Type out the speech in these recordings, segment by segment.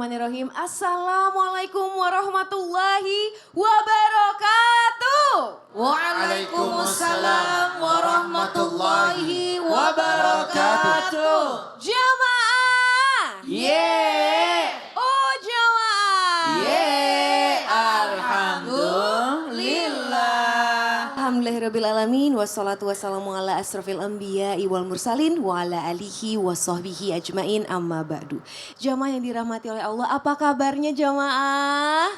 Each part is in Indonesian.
Bismillahirrahmanirrahim. Assalamualaikum warahmatullahi wabarakatuh. Waalaikumsalam warahmatullahi wabarakatuh. Jamaah. Yeay. Oh jamaah. Yeay. Alhamdulillah. Alhamdulillahirrabbilalamin. Wassalatu wassalamu ala asrafil anbiya wal mursalin wa ala alihi wa sahbihi ajmain amma ba'du. Jamaah yang dirahmati oleh Allah, apa kabarnya jamaah?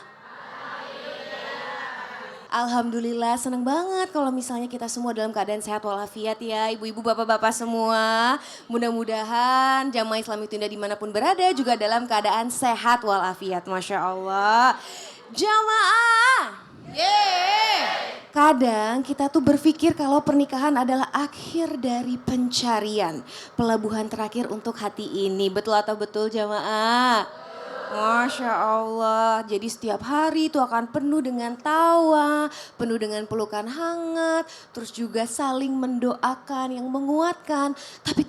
Alhamdulillah, senang banget kalau misalnya kita semua dalam keadaan sehat walafiat ya. Ibu-ibu, bapak-bapak semua. Mudah-mudahan jamaah Islam Tunda dimanapun berada juga dalam keadaan sehat walafiat. Masya Allah. Jamaah. Yeay. Kadang kita tuh berpikir kalau pernikahan adalah akhir dari pencarian. Pelabuhan terakhir untuk hati ini. Betul atau betul jamaah? Masya Allah, jadi setiap hari itu akan penuh dengan tawa, penuh dengan pelukan hangat, terus juga saling mendoakan yang menguatkan. Tapi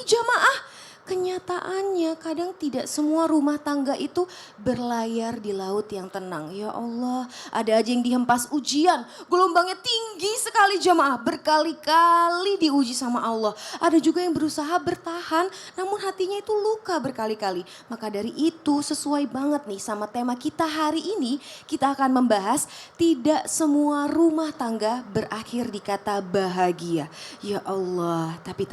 jamaah, kenyataannya kadang tidak semua rumah tangga itu berlayar di laut yang tenang. Ya Allah, ada aja yang dihempas ujian, gelombangnya tinggi sekali jamaah, berkali-kali diuji sama Allah. Ada juga yang berusaha bertahan, namun hatinya itu luka berkali-kali. Maka dari itu sesuai banget nih sama tema kita hari ini, kita akan membahas tidak semua rumah tangga berakhir di kata bahagia. Ya Allah, tapi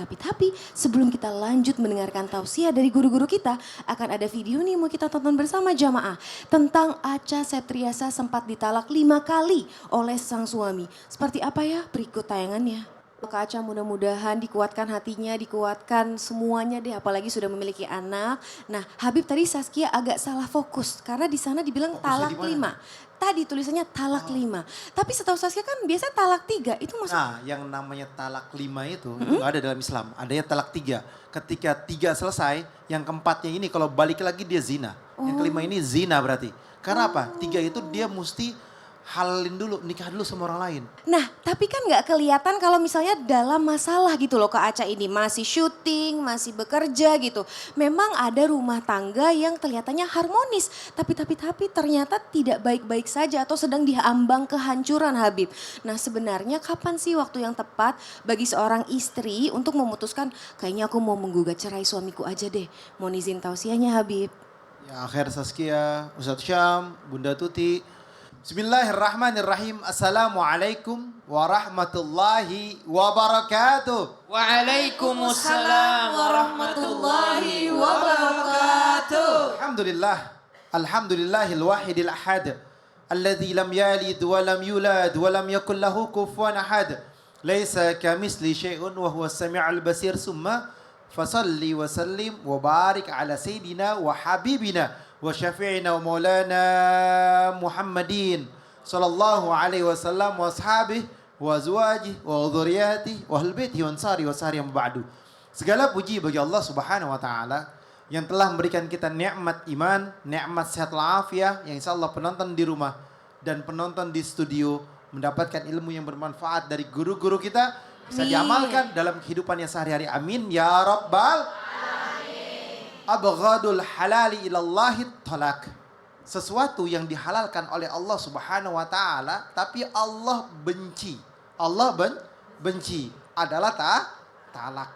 sebelum kita lanjut mendengarkan tausiah dari guru-guru kita, akan ada video nih mau kita tonton bersama jamaah tentang Acha Septriasa sempat ditalak 5 kali oleh sang suami. Seperti apa ya? Berikut tayangannya. Kak Acha mudah-mudahan dikuatkan hatinya, dikuatkan semuanya deh, apalagi sudah memiliki anak. Nah, Habib tadi Saskia agak salah fokus karena di sana dibilang talak 5. Tadi tulisannya talak 5. Tapi setahu Saskia kan biasanya talak 3. Itu maksud... Nah, yang namanya talak 5 itu nggak ada dalam Islam. Adanya talak 3. Ketika 3 selesai, yang keempatnya ini kalau balik lagi dia zina. Yang kelima ini zina berarti. Karena apa? 3 itu dia mesti halalin dulu, nikah dulu sama orang lain. Nah, tapi kan nggak kelihatan kalau misalnya dalam masalah gitu loh Kak Acha ini. Masih syuting, masih bekerja gitu. Memang ada rumah tangga yang kelihatannya harmonis. Tapi ternyata tidak baik-baik saja atau sedang diambang kehancuran Habib. Nah sebenarnya kapan sih waktu yang tepat bagi seorang istri untuk memutuskan kayaknya aku mau menggugat cerai suamiku aja deh. Mohon izin tausiahnya Habib. Ya akhir Saskia, Ustadz Syam, Bunda Tuti. Bismillahirrahmanirrahim. Assalamualaikum warahmatullahi wabarakatuh. Waalaikumsalam warahmatullahi wabarakatuh. Alhamdulillahil wahidil ahad. Alladzi lam yalid wa lam yulad wa lam yakul lahu kufuwan ahad. Laisa kamitsli syai'un wa huwas sami'ul basir. Summa fasalli wa sallim wa barik ala sayyidina wa habibina wa syafi'ina wa maulana Muhammadin sallallahu alaihi wasallam wa ashabihi wa azwajihi wa dhurriyyatihi wa ahli baitihi wa ansari wa sahari yang ba'du. Segala puji bagi Allah Subhanahu wa taala yang telah memberikan kita nikmat iman, nikmat sehat walafiat, yang insyaallah penonton di rumah dan penonton di studio mendapatkan ilmu yang bermanfaat dari guru-guru kita bisa diamalkan dalam kehidupannya sehari-hari. Amin ya rabbal abghadul halali ilallahi talak. Sesuatu yang dihalalkan oleh Allah Subhanahu wa taala tapi Allah benci. Allah benci adalah talak.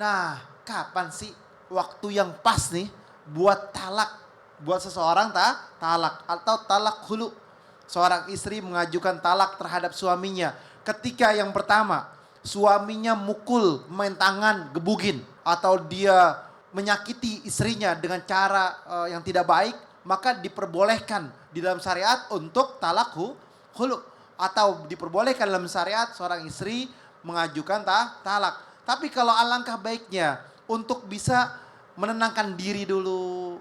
Nah, kapan sih waktu yang pas nih buat talak? Buat seseorang talak atau talak hulu. Seorang istri mengajukan talak terhadap suaminya ketika yang pertama suaminya mukul, main tangan, gebugin atau dia menyakiti istrinya dengan cara yang tidak baik, maka diperbolehkan di dalam syariat untuk talak hulu. Atau diperbolehkan dalam syariat seorang istri mengajukan talak. Tapi kalau alangkah baiknya untuk bisa menenangkan diri dulu,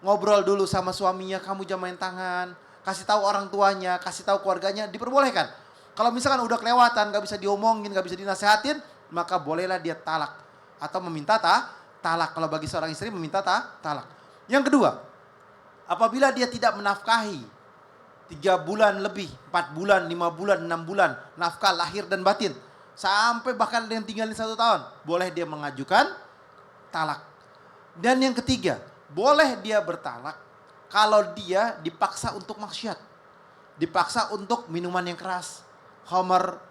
ngobrol dulu sama suaminya, kamu jangan main tangan, kasih tahu orang tuanya, kasih tahu keluarganya, diperbolehkan. Kalau misalkan udah kelewatan, gak bisa diomongin, gak bisa dinasehatin, maka bolehlah dia talak. Atau meminta talak. Kalau bagi seorang istri meminta talak. Yang kedua, apabila dia tidak menafkahi 3 bulan lebih, 4 bulan, 5 bulan, 6 bulan, nafkah lahir dan batin, sampai bahkan ada yang tinggalin 1 tahun, boleh dia mengajukan talak. Dan yang ketiga, boleh dia bertalak kalau dia dipaksa untuk maksiat. Dipaksa untuk minuman yang keras, khamar,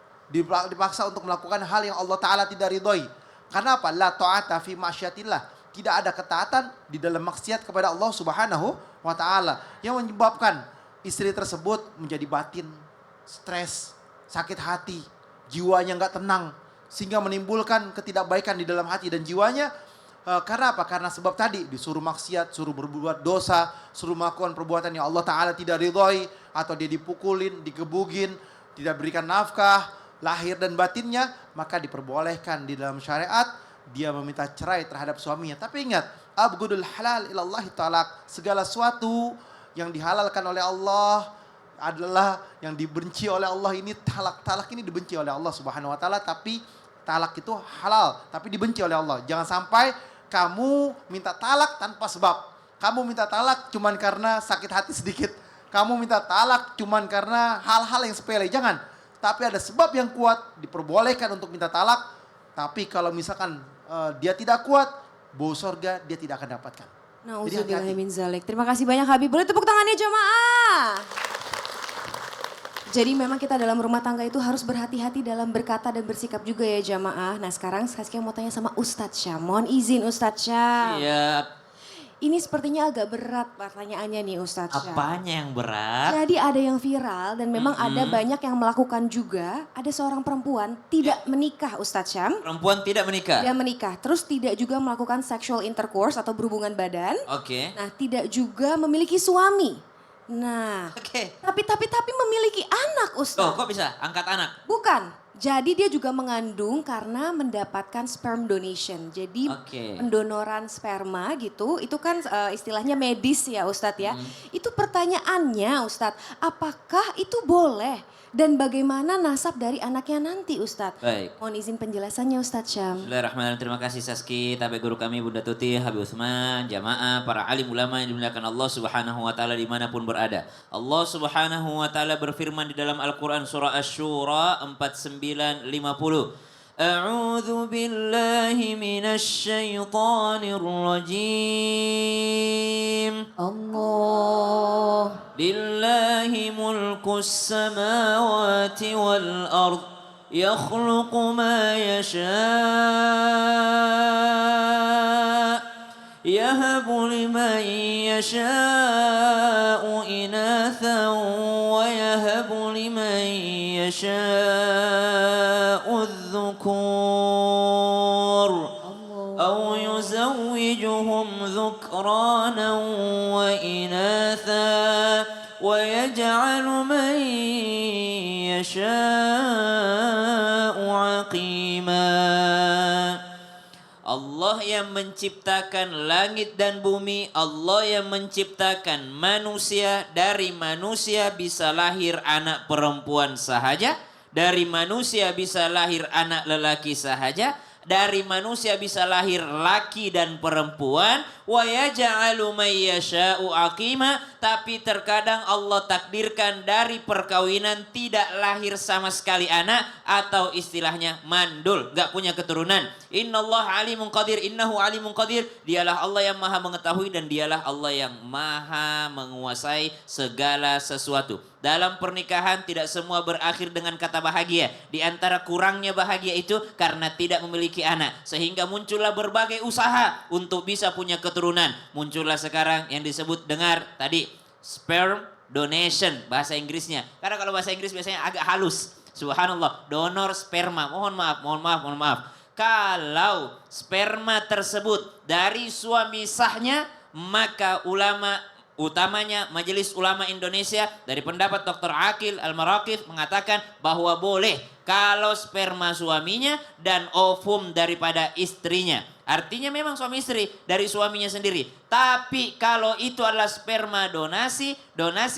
dipaksa untuk melakukan hal yang Allah Ta'ala tidak ridhoi. Karena apa? La ta'ata fi ma'syatillah. Tidak ada ketaatan di dalam maksiat kepada Allah Subhanahu wa Ta'ala. Yang menyebabkan istri tersebut menjadi batin, stres, sakit hati, jiwanya nggak tenang. Sehingga menimbulkan ketidakbaikan di dalam hati dan jiwanya. Karena apa? Karena sebab tadi disuruh maksiat, suruh berbuat dosa, suruh melakukan perbuatan yang Allah Ta'ala tidak ridhoi, atau dia dipukulin, digebugin, tidak berikan nafkah, lahir dan batinnya, maka diperbolehkan di dalam syariat dia meminta cerai terhadap suaminya. Tapi ingat, abghudul halal ilallahi talak, segala sesuatu yang dihalalkan oleh Allah adalah yang dibenci oleh Allah ini talak. Talak ini dibenci oleh Allah Subhanahu wa Ta'ala, tapi talak itu halal, tapi dibenci oleh Allah. Jangan sampai kamu minta talak tanpa sebab. Kamu minta talak cuman karena sakit hati sedikit. Kamu minta talak cuman karena hal-hal yang sepele. Jangan. Tapi ada sebab yang kuat, diperbolehkan untuk minta talak. Tapi kalau misalkan dia tidak kuat, bau sorga dia tidak akan dapatkan. Nauzubillahi min zalik. Terima kasih banyak Habib. Boleh tepuk tangannya jamaah. Jadi memang kita dalam rumah tangga itu harus berhati-hati dalam berkata dan bersikap juga ya jamaah. Nah sekarang Saskia mau tanya sama Ustadz Syam. Mohon izin Ustadz Syam. Iya. Ini sepertinya agak berat pertanyaannya nih Ustadz Syam. Apanya yang berat? Jadi ada yang viral dan memang ada banyak yang melakukan juga. Ada seorang perempuan tidak menikah Ustadz Syam. Perempuan tidak menikah? Dia menikah, terus tidak juga melakukan sexual intercourse atau berhubungan badan. Oke. Nah tidak juga memiliki suami. Nah, Oke. tapi memiliki anak Ustadz. Loh kok bisa angkat anak? Bukan. Jadi dia juga mengandung karena mendapatkan sperm donation. Jadi Oke. pendonoran sperma gitu, itu kan istilahnya medis ya Ustadz ya. Itu pertanyaannya Ustadz, apakah itu boleh? Dan bagaimana nasab dari anaknya nanti Ustadz? Baik. Mohon izin penjelasannya Ustadz Syam. Bismillahirrahmanirrahim. Terima kasih Saski, tabe guru kami Bunda Tuti, Habib Utsman, jamaah, para alim ulama yang dimuliakan Allah Subhanahu wa taala dimanapun berada. Allah Subhanahu wa taala berfirman di dalam Al-Qur'an surah Asy-Syura 49:50. A'udzu billahi minasy syaithanir rajim. Allah. Lillahi mulkus samawati wal ard. يخلق ما يشاء يهب لمن يشاء إناثا ويهب لمن يشاء الذكور أو يزوجهم ذكرانا وإناثا ويجعل من يشاء عقيما. Allah yang menciptakan langit dan bumi, Allah yang menciptakan manusia. Dari manusia bisa lahir anak perempuan sahaja, dari manusia bisa lahir anak lelaki sahaja, dari manusia bisa lahir laki dan perempuan. Wa yaj'alu may yasha'u aqima. Tapi terkadang Allah takdirkan dari perkawinan tidak lahir sama sekali anak, atau istilahnya mandul, gak punya keturunan. Innallaha alimun qadir, innahu alimun qadir. Dialah Allah yang maha mengetahui dan dialah Allah yang maha menguasai segala sesuatu. Dalam pernikahan tidak semua berakhir dengan kata bahagia. Di antara kurangnya bahagia itu karena tidak memiliki anak. Sehingga muncullah berbagai usaha untuk bisa punya keturunan. Muncullah sekarang yang disebut dengar tadi sperm donation bahasa Inggrisnya. Karena kalau bahasa Inggris biasanya agak halus. Subhanallah, donor sperma. Mohon maaf. Kalau sperma tersebut dari suami sahnya, maka ulama utamanya Majelis Ulama Indonesia dari pendapat Dr. Aqil Al-Maraqif mengatakan bahwa boleh kalau sperma suaminya dan ovum daripada istrinya. Artinya memang suami istri dari suaminya sendiri. Tapi kalau itu adalah sperma donasi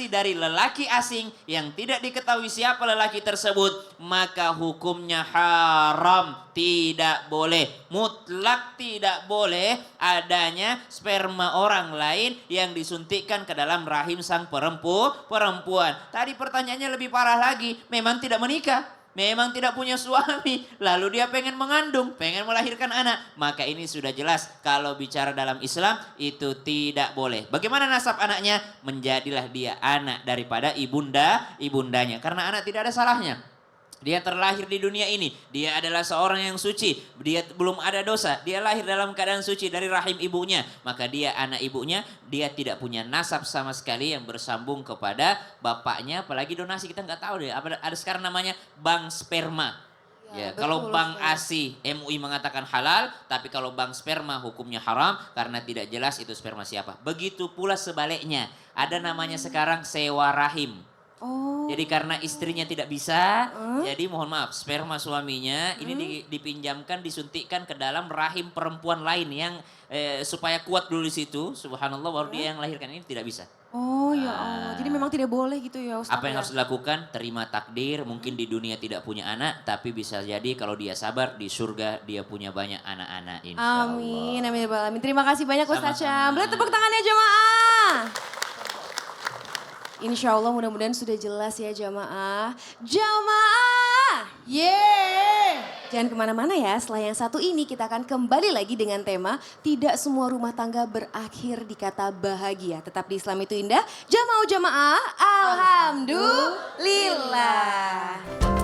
dari lelaki asing yang tidak diketahui siapa lelaki tersebut, maka hukumnya haram, tidak boleh. Mutlak tidak boleh adanya sperma orang lain yang disuntikkan ke dalam rahim sang perempuan. Tadi pertanyaannya lebih parah lagi, memang tidak menikah. memang tidak punya suami, lalu dia pengen mengandung, pengen melahirkan anak, maka ini sudah jelas kalau bicara dalam Islam itu tidak boleh. Bagaimana nasab anaknya? Menjadilah dia anak daripada ibundanya, karena anak tidak ada salahnya. Dia terlahir di dunia ini, dia adalah seorang yang suci, dia belum ada dosa, dia lahir dalam keadaan suci dari rahim ibunya, maka dia anak ibunya, dia tidak punya nasab sama sekali yang bersambung kepada bapaknya, apalagi donasi kita nggak tahu deh, ada sekarang namanya bank sperma. Ya, kalau betul bank ASI MUI mengatakan halal, tapi kalau bank sperma hukumnya haram karena tidak jelas itu sperma siapa. Begitu pula sebaliknya, ada namanya sekarang sewa rahim. Oh. Jadi karena istrinya tidak bisa, jadi mohon maaf sperma suaminya ini dipinjamkan, disuntikkan ke dalam rahim perempuan lain yang supaya kuat dulu di situ. Subhanallah, baru dia yang melahirkan, ini tidak bisa. Oh ya Allah, jadi memang tidak boleh gitu ya Ustaz. Apa yang harus dilakukan? Terima takdir, mungkin di dunia tidak punya anak, tapi bisa jadi kalau dia sabar di surga dia punya banyak anak-anak. Insya Allah. Amin, amin, ya Rabbal alamin. Terima kasih banyak Ustaz Syam. Sama-sama. Boleh tepuk tangannya jemaah. Insya Allah mudah-mudahan sudah jelas ya jamaah. Jamaah! Yeay! Jangan kemana-mana ya, setelah yang satu ini kita akan kembali lagi dengan tema tidak semua rumah tangga berakhir di kata bahagia. Tetap di Islam itu indah, jamaah, Alhamdulillah.